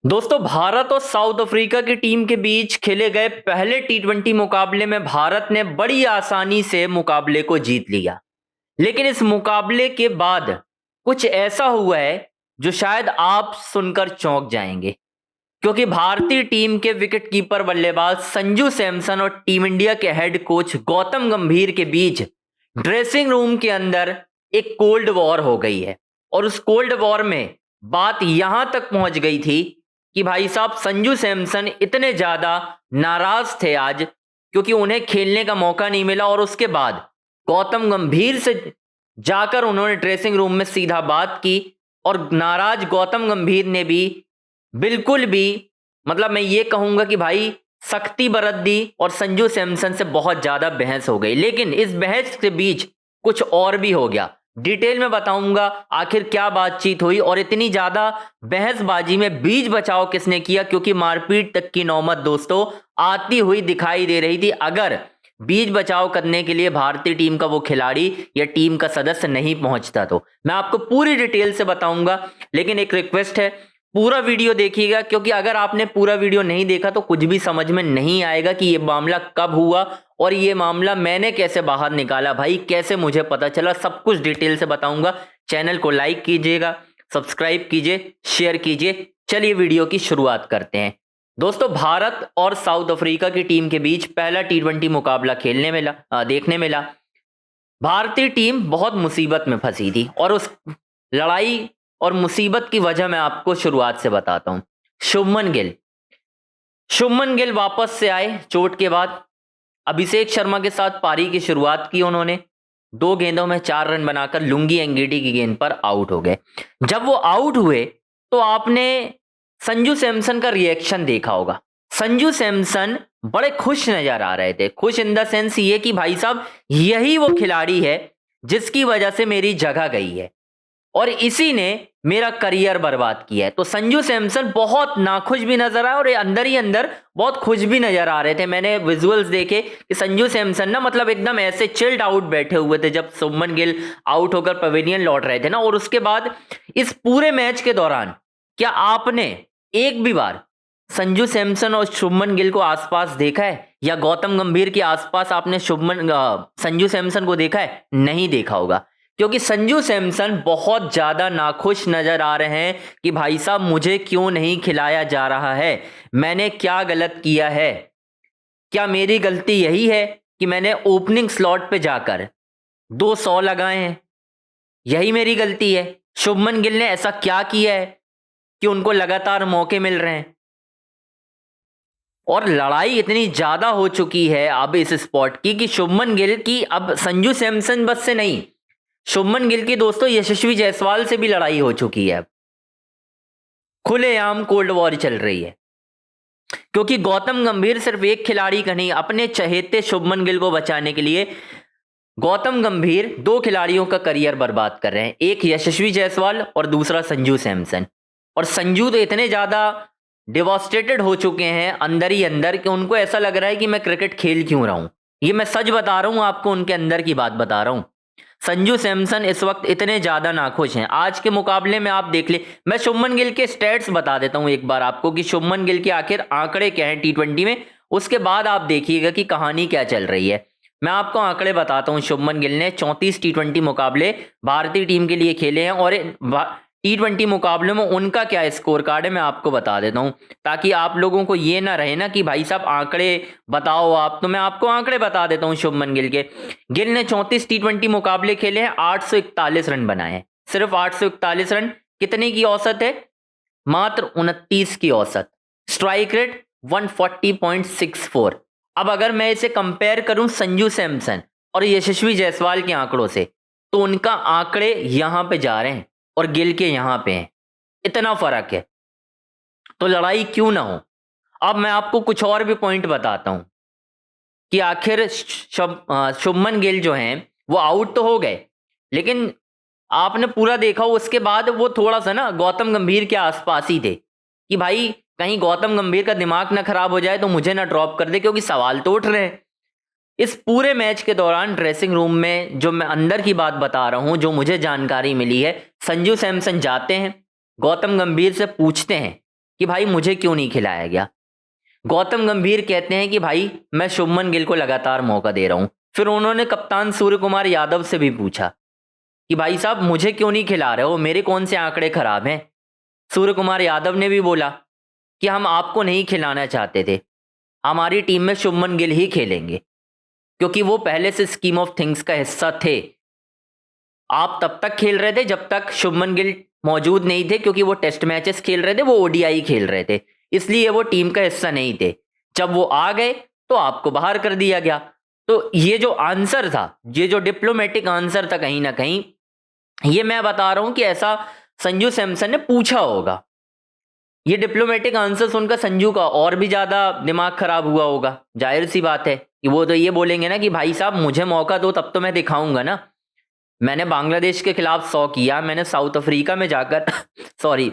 दोस्तों, भारत और south Africa की टीम के बीच खेले गए पहले टी20 मुकाबले में भारत ने बड़ी आसानी से मुकाबले को जीत लिया। लेकिन इस मुकाबले के बाद कुछ ऐसा हुआ है जो शायद आप सुनकर चौंक जाएंगे, क्योंकि भारतीय टीम के विकेटकीपर बल्लेबाज संजू सैमसन और टीम इंडिया के हेड कोच गौतम गंभीर के बीच ड्रेसिंग रूम के अंदर एक कोल्ड वॉर हो गई है। और उस कोल्ड वॉर में बात यहां तक पहुंच गई थी कि भाई साहब संजू सैमसन इतने ज्यादा नाराज थे आज, क्योंकि उन्हें खेलने का मौका नहीं मिला। और उसके बाद गौतम गंभीर से जाकर उन्होंने ड्रेसिंग रूम में सीधा बात की और नाराज गौतम गंभीर ने भी बिल्कुल भी मतलब मैं ये कहूंगा कि भाई सख्ती बरत दी और संजू सैमसन से बहुत ज्यादा बहस हो गई। लेकिन इस बहस के बीच कुछ और भी हो गया। डिटेल में बताऊंगा आखिर क्या बातचीत हुई और इतनी ज्यादा बहसबाजी में बीच बचाव किसने किया, क्योंकि मारपीट तक की नौबत दोस्तों आती हुई दिखाई दे रही थी अगर बीच बचाव करने के लिए भारतीय टीम का वो खिलाड़ी या टीम का सदस्य नहीं पहुंचता। तो मैं आपको पूरी डिटेल से बताऊंगा, लेकिन एक रिक्वेस्ट है, पूरा वीडियो देखिएगा, क्योंकि अगर आपने पूरा वीडियो नहीं देखा तो कुछ भी समझ में नहीं आएगा कि ये मामला कब हुआ और ये मामला मैंने कैसे बाहर निकाला, भाई कैसे मुझे पता चला, सब कुछ डिटेल से बताऊंगा। चैनल को लाइक कीजिएगा, सब्सक्राइब कीजिए, शेयर कीजिए। चलिए वीडियो की शुरुआत करते हैं। दोस्तों, भारत और साउथ अफ्रीका की टीम के बीच पहला टी20 मुकाबला देखने मिला। भारतीय टीम बहुत मुसीबत में फंसी थी और उस लड़ाई और मुसीबत की वजह मैं आपको शुरुआत से बताता हूं। शुभमन गिल वापस से आए चोट के बाद। अभिषेक शर्मा के साथ पारी की शुरुआत की उन्होंने। 2 गेंदों में 4 रन बनाकर लुंगी एंगीडी की गेंद पर आउट हो गए। जब वो आउट हुए तो आपने संजू सैमसन का रिएक्शन देखा होगा। संजू सैमसन बड़े खुश नजर आ रहे थे। खुश इन द सेंस ये कि भाई साहब यही वो खिलाड़ी है जिसकी वजह से मेरी जगह गई है और इसी ने मेरा करियर बर्बाद किया है। तो संजू सैमसन बहुत नाखुश भी नजर आए और अंदर ही अंदर बहुत खुश भी नजर आ रहे थे। मैंने विजुअल्स देखे कि संजू सैमसन ना मतलब एकदम ऐसे चिल्ड आउट बैठे हुए थे जब शुभमन गिल आउट होकर पवेलियन लौट रहे थे ना। और उसके बाद इस पूरे मैच के दौरान क्या आपने एक भी बार संजू सैमसन और शुभमन गिल को आसपास देखा है, या गौतम गंभीर के आसपास आपने संजू सैमसन को देखा है? नहीं देखा होगा, क्योंकि संजू सैमसन बहुत ज्यादा नाखुश नजर आ रहे हैं कि भाई साहब मुझे क्यों नहीं खिलाया जा रहा है, मैंने क्या गलत किया है, क्या मेरी गलती यही है कि मैंने ओपनिंग स्लॉट पे जाकर 200 लगाए हैं, यही मेरी गलती है? शुभमन गिल ने ऐसा क्या किया है कि उनको लगातार मौके मिल रहे हैं? और लड़ाई इतनी ज्यादा हो चुकी है अब इस स्पॉट की कि शुभमन गिल की अब संजू सैमसन बस से नहीं, शुभमन गिल की दोस्तों यशस्वी जायसवाल से भी लड़ाई हो चुकी है। खुलेआम कोल्ड वॉर चल रही है, क्योंकि गौतम गंभीर सिर्फ एक खिलाड़ी का नहीं, अपने चहेते शुभमन गिल को बचाने के लिए गौतम गंभीर 2 खिलाड़ियों का करियर बर्बाद कर रहे हैं। एक यशस्वी जायसवाल और दूसरा संजू सैमसन। और संजू तो इतने ज्यादा डिवास्टेटेड हो चुके हैं अंदर ही अंदर कि उनको ऐसा लग रहा है कि मैं क्रिकेट खेल क्यों रहा हूं। ये मैं सच बता रहा हूं आपको, उनके अंदर की बात बता रहा हूं। संजू सैमसन इस वक्त इतने ज्यादा नाखुश हैं। आज के मुकाबले में आप देख ले, मैं शुभमन गिल के स्टैट्स बता देता हूं एक बार आपको कि शुभमन गिल के आखिर आंकड़े क्या हैं टी20 में, उसके बाद आप देखिएगा कि कहानी क्या चल रही है। मैं आपको आंकड़े बताता हूं। शुभमन गिल ने 34 टी20 मुकाबले भारतीय टीम के लिए खेले हैं और टी20 मुकाबलों में उनका क्या स्कोर कार्ड है मैं आपको बता देता हूं, ताकि आप लोगों को ये ना रहे ना कि भाई साहब आंकड़े बताओ आप। तो मैं आपको आंकड़े बता देता हूं शुभमन गिल के। गिल ने 34 टी20 मुकाबले खेले हैं, 841 रन बनाए हैं। सिर्फ 841 रन। कितने की औसत है? मात्र 29 की औसत। Strike rate 140.64। अब अगर मैं इसे कंपेयर करूं संजू सैमसन और यशस्वी जायसवाल के आंकड़ों से, तो उनका आंकड़े यहां पे जा रहे हैं और गिल के यहां पे हैं। इतना फर्क है, तो लड़ाई क्यों ना हो। अब मैं आपको कुछ और भी पॉइंट बताता हूं कि आखिर शुभमन गिल जो हैं वो आउट तो हो गए, लेकिन आपने पूरा देखा उसके बाद वो थोड़ा सा ना गौतम गंभीर के आसपास ही थे कि भाई कहीं गौतम गंभीर का दिमाग ना खराब हो जाए तो मुझे ना ड्रॉप कर दे, क्योंकि सवाल तो उठ रहे हैं। इस पूरे मैच के दौरान ड्रेसिंग रूम में जो मैं अंदर की बात बता रहा हूं, जो मुझे जानकारी मिली है, संजू सैमसन जाते हैं, गौतम गंभीर से पूछते हैं कि भाई मुझे क्यों नहीं खिलाया गया। गौतम गंभीर कहते हैं कि भाई मैं शुभमन गिल को लगातार मौका दे रहा हूं। फिर उन्होंने कप्तान सूर्य कुमार यादव से भी पूछा कि भाई साहब मुझे क्यों नहीं खिला रहे हो, मेरे कौन से आंकड़े खराब हैं। सूर्य कुमार यादव ने भी बोला कि हम आपको नहीं खिलाना चाहते थे, हमारी टीम में शुभमन गिल ही खेलेंगे, क्योंकि वो पहले से स्कीम ऑफ थिंग्स का हिस्सा थे। आप तब तक खेल रहे थे जब तक शुभमन गिल मौजूद नहीं थे, क्योंकि वो टेस्ट मैचेस खेल रहे थे, वो ओडीआई खेल रहे थे, इसलिए वो टीम का हिस्सा नहीं थे। जब वो आ गए तो आपको बाहर कर दिया गया। तो ये जो आंसर था, ये जो डिप्लोमेटिक आंसर था, कहीं ना कहीं ये मैं बता रहा हूं कि ऐसा संजू सैमसन ने पूछा होगा। ये डिप्लोमेटिक आंसर सुनकर संजू का और भी ज्यादा दिमाग खराब हुआ होगा। जाहिर सी बात है कि वो तो ये बोलेंगे ना कि भाई साहब मुझे मौका दो, तब तो मैं दिखाऊंगा ना। मैंने बांग्लादेश के खिलाफ 100 किया, मैंने साउथ अफ्रीका में जाकर सॉरी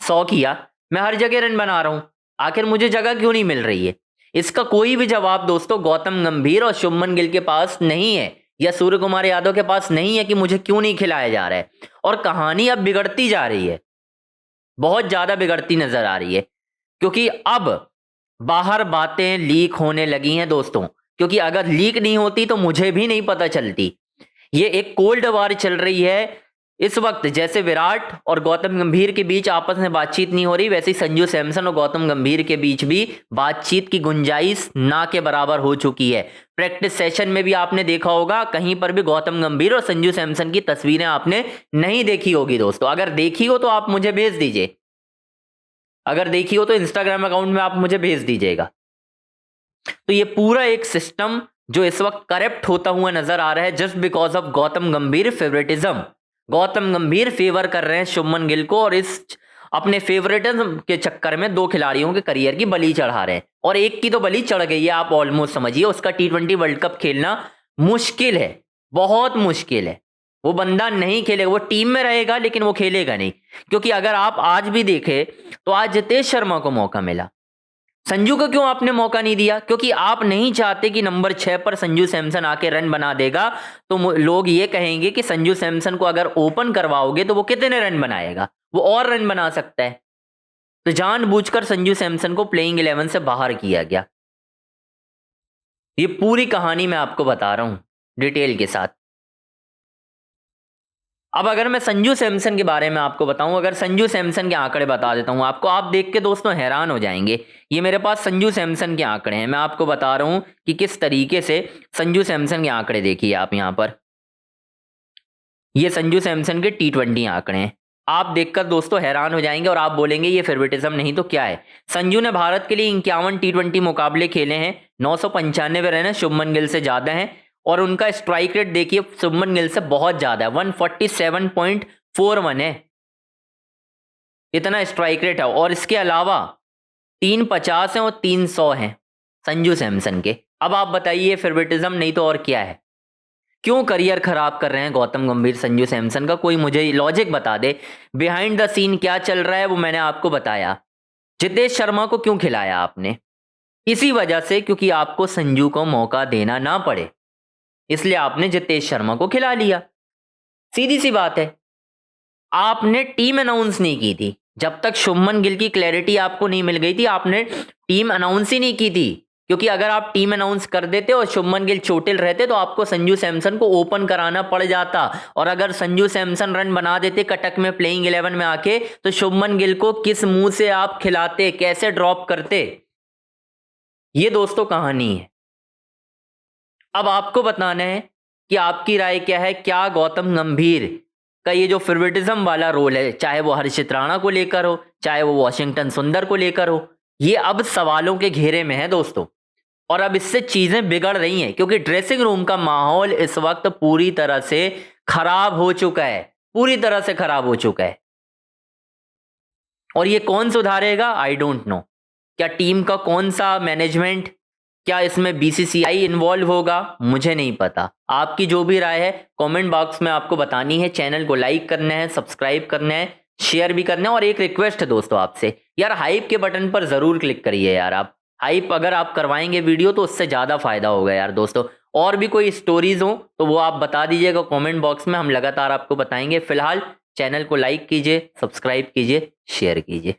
100 किया, मैं हर जगह रन बना रहा हूं, आखिर मुझे जगह क्यों नहीं मिल रही है। इसका कोई भी जवाब दोस्तों गौतम गंभीर और शुभमन गिल के पास नहीं है, या सूर्य कुमार यादव के पास नहीं है कि मुझे क्यों नहीं खिलाया जा रहा है। और कहानी अब बिगड़ती जा रही है, बहुत ज्यादा बिगड़ती नजर आ रही है, क्योंकि अब बाहर बातें लीक होने लगी हैं दोस्तों। क्योंकि अगर लीक नहीं होती तो मुझे भी नहीं पता चलती। ये एक कोल्ड वार चल रही है इस वक्त। जैसे विराट और गौतम गंभीर के बीच आपस में बातचीत नहीं हो रही, वैसे ही संजू सैमसन और गौतम गंभीर के बीच भी बातचीत की गुंजाइश ना के बराबर हो चुकी है। प्रैक्टिस सेशन में भी आपने देखा होगा, कहीं पर भी गौतम गंभीर और संजू सैमसन की तस्वीरें आपने नहीं देखी होगी दोस्तों। अगर देखी हो तो आप मुझे भेज दीजिए, अगर देखी हो तो इंस्टाग्राम अकाउंट में आप मुझे भेज दीजिएगा। तो ये पूरा एक सिस्टम जो इस वक्त करप्ट होता हुआ नजर आ रहा है, जस्ट बिकॉज ऑफ गौतम गंभीर फेवरेटिज्म। गौतम गंभीर फेवर कर रहे हैं शुभमन गिल को, और इस अपने फेवरेटिज्म के चक्कर में दो खिलाड़ियों के करियर की बलि चढ़ा रहे हैं। और एक की तो बलि चढ़ गई है, आप ऑलमोस्ट समझिए। उसका T20 वर्ल्ड कप खेलना मुश्किल है, बहुत मुश्किल है। वो बंदा नहीं खेलेगा, वो टीम में रहेगा लेकिन वो खेलेगा नहीं। क्योंकि अगर आप आज भी देखें तो आज जितेश शर्मा को मौका मिला, संजू को क्यों आपने मौका नहीं दिया? क्योंकि आप नहीं चाहते कि नंबर 6 पर संजू सैमसन आके रन बना देगा तो लोग ये कहेंगे कि संजू सैमसन को अगर ओपन करवाओगे तो वो कितने रन बनाएगा, वो और रन बना सकता है। तो जानबूझकर संजू सैमसन को प्लेइंग 11 से बाहर किया गया। ये पूरी कहानी मैं आपको बता रहा हूं डिटेल के साथ। अब अगर मैं संजू सैमसन के बारे में आपको बताऊं, अगर संजू सैमसन के आंकड़े बता देता हूं आपको, आप देख के दोस्तों हैरान हो जाएंगे। ये मेरे पास संजू सैमसन के आंकड़े हैं, मैं आपको बता रहा हूं कि किस तरीके से संजू सैमसन के आंकड़े देखिए आप यहां पर। ये संजू सैमसन के T20 आंकड़े हैं, आप देखकर दोस्तों हैरान हो जाएंगे और आप बोलेंगे ये फेवरेटिज्म नहीं तो क्या है। संजू ने भारत के लिए 51 T20 मुकाबले खेले हैं, 995 रन है, शुभमन गिल से ज्यादा हैं। और उनका स्ट्राइक रेट देखिए शुभमन गिल से बहुत ज्यादा है, 147.41 है, इतना स्ट्राइक रेट है। और इसके अलावा 350 है और 300 है संजू सैमसन के। अब आप बताइए फेवरेटिज्म नहीं तो और क्या है? क्यों करियर खराब कर रहे हैं गौतम गंभीर संजू सैमसन का? कोई मुझे लॉजिक बता दे, बिहाइंड द सीन क्या चल रहा है वो मैंने आपको बताया। जितेश शर्मा को क्यों खिलाया आपने? इसी वजह से, क्योंकि आपको संजू को मौका देना ना पड़े, इसलिए आपने जितेश शर्मा को खिला लिया। सीधी सी बात है। आपने टीम अनाउंस नहीं की थी जब तक शुभमन गिल की क्लैरिटी आपको नहीं मिल गई थी, आपने टीम अनाउंस ही नहीं की थी। क्योंकि अगर आप टीम अनाउंस कर देते और शुभमन गिल चोटिल रहते तो आपको संजू सैमसन को ओपन कराना पड़ जाता। और अगर संजू सैमसन रन बना देते कटक में प्लेइंग 11 में आके, तो शुभमन गिल को किस मुंह से आप खिलाते, कैसे ड्रॉप करते? ये दोस्तों कहानी है। अब आपको बताना है कि आपकी राय क्या है। क्या गौतम गंभीर का ये जो फेवरेटिज्म वाला रोल है, चाहे वो हर्षित राणा को लेकर हो, चाहे वो वॉशिंगटन सुंदर को लेकर हो, ये अब सवालों के घेरे में है दोस्तों। और अब इससे चीजें बिगड़ रही हैं, क्योंकि ड्रेसिंग रूम का माहौल इस वक्त पूरी तरह से खराब हो चुका है, पूरी तरह से खराब हो चुका है। और ये कौन सुधारेगा? I don't know. क्या टीम का कौन सा मैनेजमेंट, क्या इसमें BCCI इन्वॉल्व होगा? मुझे नहीं पता। आपकी जो भी राय है कमेंट बॉक्स में आपको बतानी है। चैनल को लाइक करना है, सब्सक्राइब करना है, शेयर भी करना है। और एक रिक्वेस्ट है दोस्तों आपसे, यार हाइप के बटन पर जरूर क्लिक करिए यार। आप हाइप अगर आप करवाएंगे वीडियो तो उससे ज्यादा फायदा होगा यार दोस्तों। और भी कोई स्टोरीज हो तो वो आप बता दीजिएगा कमेंट बॉक्स में, हम लगातार आपको बताएंगे। फिलहाल चैनल को लाइक कीजिए, सब्सक्राइब कीजिए, शेयर कीजिए।